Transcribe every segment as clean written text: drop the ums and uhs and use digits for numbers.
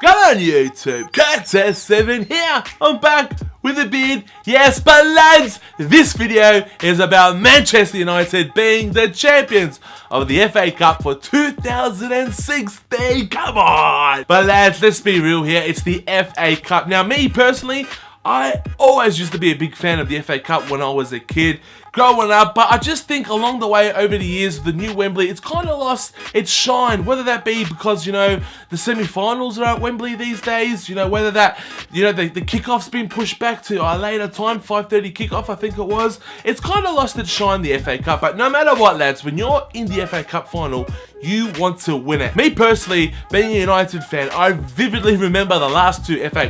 Come on YouTube, Curtis7 here. I'm back with a beard. Yes, but lads, this video is about Manchester United being the champions of the FA Cup for 2016. Come on. But lads, let's be real here. It's the FA Cup. Now, me personally, I always used to be a big fan of the FA Cup when I was a kid growing up, but I just think along the way over the years, the new Wembley, it's kind of lost its shine, whether that be because, you know, the semi-finals are at Wembley these days, you know, whether that, you know, the kickoff's been pushed back to a later time, 5:30 kickoff, I think it was. It's kind of lost its shine, the FA Cup, but no matter what, lads, when you're in the FA Cup final, you want to win it. Me personally, being a United fan, I vividly remember the last two FA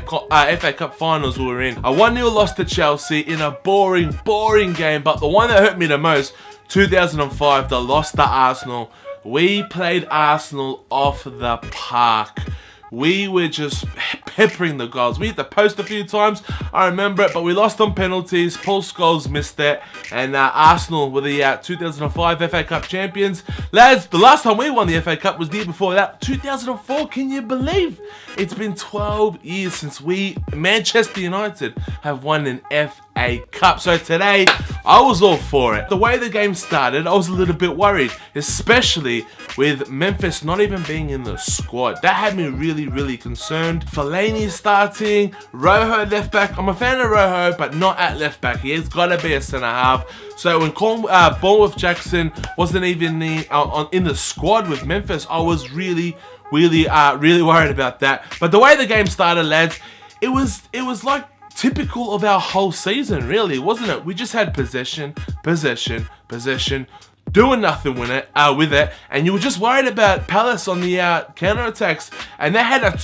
Cup finals we were in. A 1-0 loss to Chelsea in a boring game, but the one that hurt me the most, 2005, the loss to Arsenal. We played Arsenal off the park. We were just peppering the goals. We hit the post a few times, I remember it, but we lost on penalties. Paul Scholes missed it, and Arsenal were the 2005 FA Cup champions. Lads, the last time we won the FA Cup was the year before that, 2004. Can you believe? It's been 12 years since we, Manchester United, have won an FA Cup. So today, I was all for it. The way the game started, I was a little bit worried, especially with Memphis not even being in the squad. That had me really concerned. Fellaini starting, Rojo left back. I'm a fan of Rojo, but not at left back. He has got to be a centre half. So when Bournemouth Jackson wasn't even in the squad with Memphis, I was really worried about that. But the way the game started, lads, it was like typical of our whole season, really, wasn't it? We just had possession, doing nothing with it, and you were just worried about Palace on the counter-attacks, and they had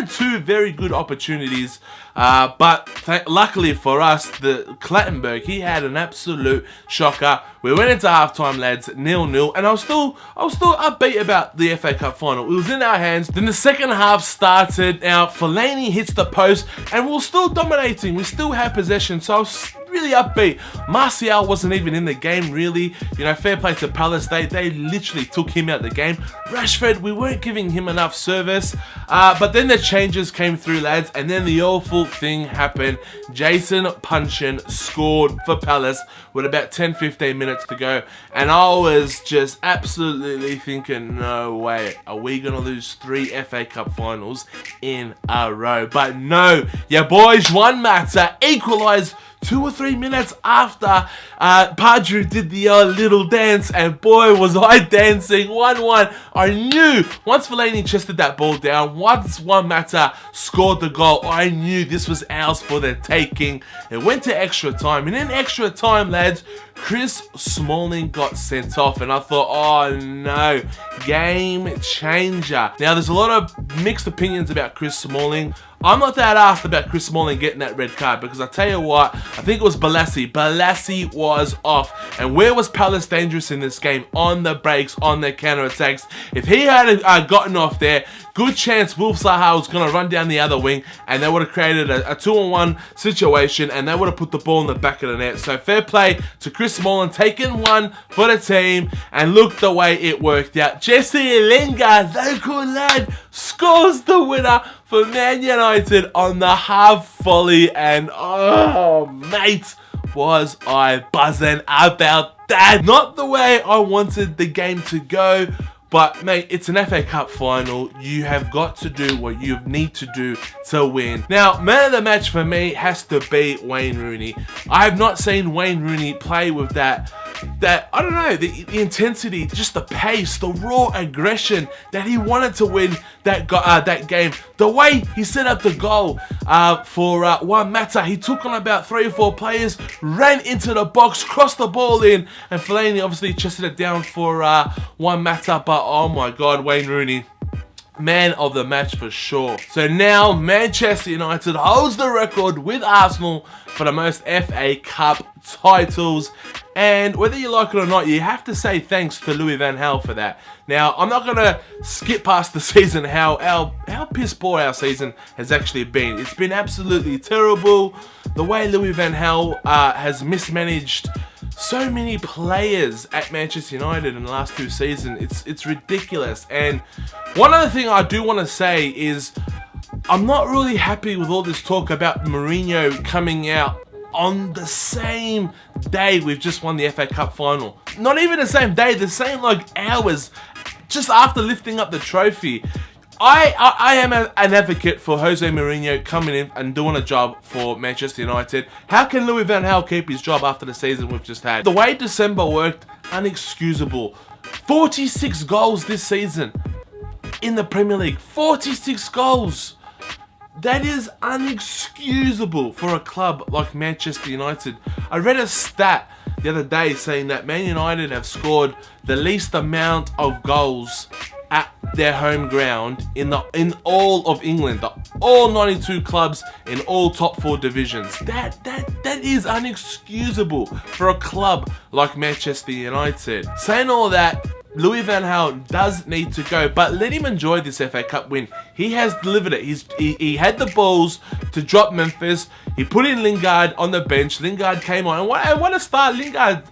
two very good opportunities, but luckily for us, the Clattenburg, he had an absolute shocker. We went into halftime, lads, 0-0, and I was still upbeat about the FA Cup final. It was in our hands. Then the second half started. Now Fellaini hits the post, and we were still dominating. We still had possession, so I was really upbeat. Martial wasn't even in the game, really. You know, fair play to Palace. They literally took him out of the game. Rashford, we weren't giving him enough service. But then the changes came through, lads, and then the awful thing happened. Jason Puncheon scored for Palace with about 10-15 minutes to go, and I was just absolutely thinking, no way, are we gonna lose 3 FA Cup finals in a row? But no, yeah, boys, Juan Mata equalised 2 or 3 minutes after Padre did the little dance, and boy was I dancing. 1-1. I knew once Fellaini chested that ball down, once Juan Mata scored the goal, I knew this was ours for the taking. It went to extra time, and in extra time, lads, Chris Smalling got sent off, and I thought, oh no, game changer. Now, there's a lot of mixed opinions about Chris Smalling. I'm not that asked about Chris Smalling getting that red card, because I tell you what, I think it was Balassi. Balassi was off. And where was Palace dangerous in this game? On the breaks, on their counter-attacks. If he had gotten off there, good chance Wilf Zaha was going to run down the other wing, and they would have created a 2-on-1 situation, and they would have put the ball in the back of the net. So fair play to Chris Smalling, taking one for the team, and look the way it worked out. Jesse Lingard, local lad, scores the winner for Man United on the half volley, and oh mate, was I buzzing about that. Not the way I wanted the game to go, but mate, it's an FA Cup final. You have got to do what you need to do to win. Now, man of the match for me has to be Wayne Rooney. I have not seen Wayne Rooney play with that I don't know, the intensity, just the pace, the raw aggression that he wanted to win that game. The way he set up the goal for Juan Mata, he took on about 3 or 4 players, ran into the box, crossed the ball in, and Fellaini obviously chested it down for Juan Mata. But oh my God, Wayne Rooney, man of the match for sure. So now Manchester United holds the record with Arsenal for the most FA Cup titles, and whether you like it or not, you have to say thanks to Louis van Gaal for that. Now, I'm not going to skip past the season, how piss poor our season has actually been. It's been absolutely terrible. The way Louis van Gaal has mismanaged so many players at Manchester United in the last 2 seasons, it's ridiculous. And one other thing I do want to say is, I'm not really happy with all this talk about Mourinho coming out on the same day we've just won the FA Cup final. Not even the same day, the same like hours just after lifting up the trophy. I am an advocate for Jose Mourinho coming in and doing a job for Manchester United. How can Louis van Gaal keep his job after the season we've just had? The way December worked, unexcusable. 46 goals this season in the Premier League. 46 goals. That is unexcusable for a club like Manchester United. I read a stat the other day saying that Man United have scored the least amount of goals at their home ground in all of England, all 92 clubs in all top 4 divisions. That is unexcusable for a club like Manchester United. Saying all that, Louis van Gaal does need to go, but let him enjoy this FA Cup win. He has delivered it. He had the balls to drop Memphis. He put in Lingard on the bench. Lingard came on, and what a start Lingard!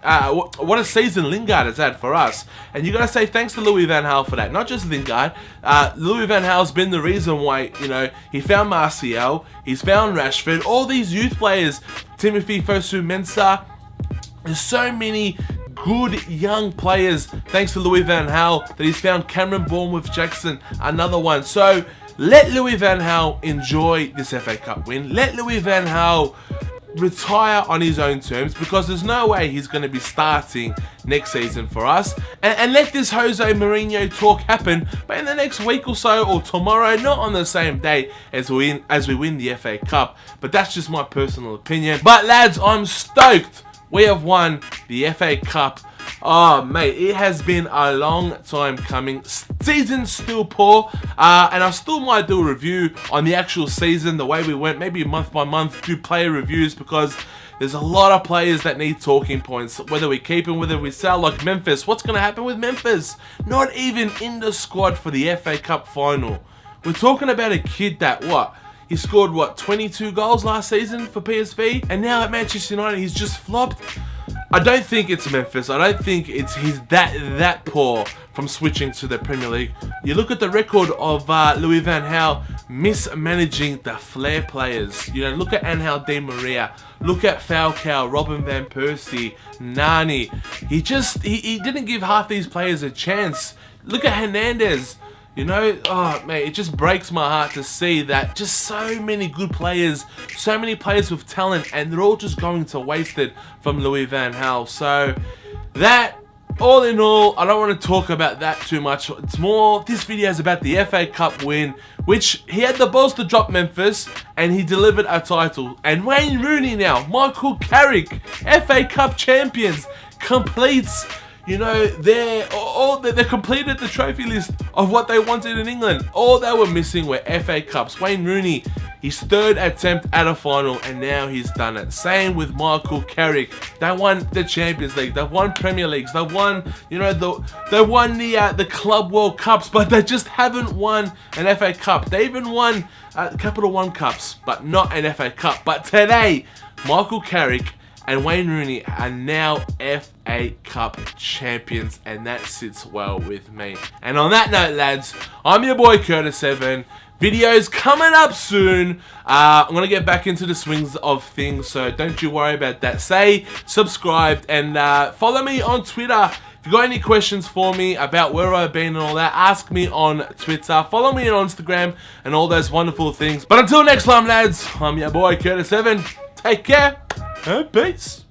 What a season Lingard has had for us. And you got to say thanks to Louis van Gaal for that. Not just Lingard. Louis van Gaal's been the reason why he found Martial. He's found Rashford. All these youth players, Timothy Fosu-Mensah. There's so many good young players thanks to Louis van Gaal that he's found. Cameron Bournemouth-Jackson, another one. So let Louis van Gaal enjoy this FA Cup win. Let Louis van Gaal retire on his own terms, because there's no way he's going to be starting next season for us. And let this Jose Mourinho talk happen, but in the next week or so, or tomorrow, not on the same day as we win the FA Cup. But that's just my personal opinion. But lads, I'm stoked we have won the FA Cup. Oh mate, it has been a long time coming. Season's still poor, and I still might do a review on the actual season, the way we went, maybe month by month, do player reviews, because there's a lot of players that need talking points. Whether we keep them, whether we sell, like Memphis. What's going to happen with Memphis? Not even in the squad for the FA Cup final. We're talking about a kid that, he scored, 22 goals last season for PSV? And now at Manchester United, he's just flopped. I don't think it's Memphis. I don't think he's that poor from switching to the Premier League. You look at the record of Louis van Gaal mismanaging the flair players. Look at Angel Di Maria. Look at Falcao, Robin van Persie, Nani. He didn't give half these players a chance. Look at Hernandez. Oh mate, it just breaks my heart to see that just so many good players, so many players with talent, and they're all just going to waste it from Louis van Gaal. So that, all in all, I don't want to talk about that too much. It's more, this video is about the FA Cup win, which he had the balls to drop Memphis, and he delivered a title. And Wayne Rooney now, Michael Carrick, FA Cup champions, completes. They completed the trophy list of what they wanted in England. All they were missing were FA Cups. Wayne Rooney, his 3rd attempt at a final, and now he's done it. Same with Michael Carrick. They won the Champions League. They've won Premier Leagues. They've won, they won the Club World Cups, but they just haven't won an FA Cup. They even won Capital One Cups, but not an FA Cup. But today, Michael Carrick and Wayne Rooney are now FA Cup champions, and that sits well with me. And on that note, lads, I'm your boy Curtis7. Videos coming up soon. I'm going to get back into the swings of things, so don't you worry about that. Stay subscribed and follow me on Twitter. If you got any questions for me about where I've been and all that, ask me on Twitter. Follow me on Instagram and all those wonderful things. But until next time, lads, I'm your boy Curtis7. Take care. And peace.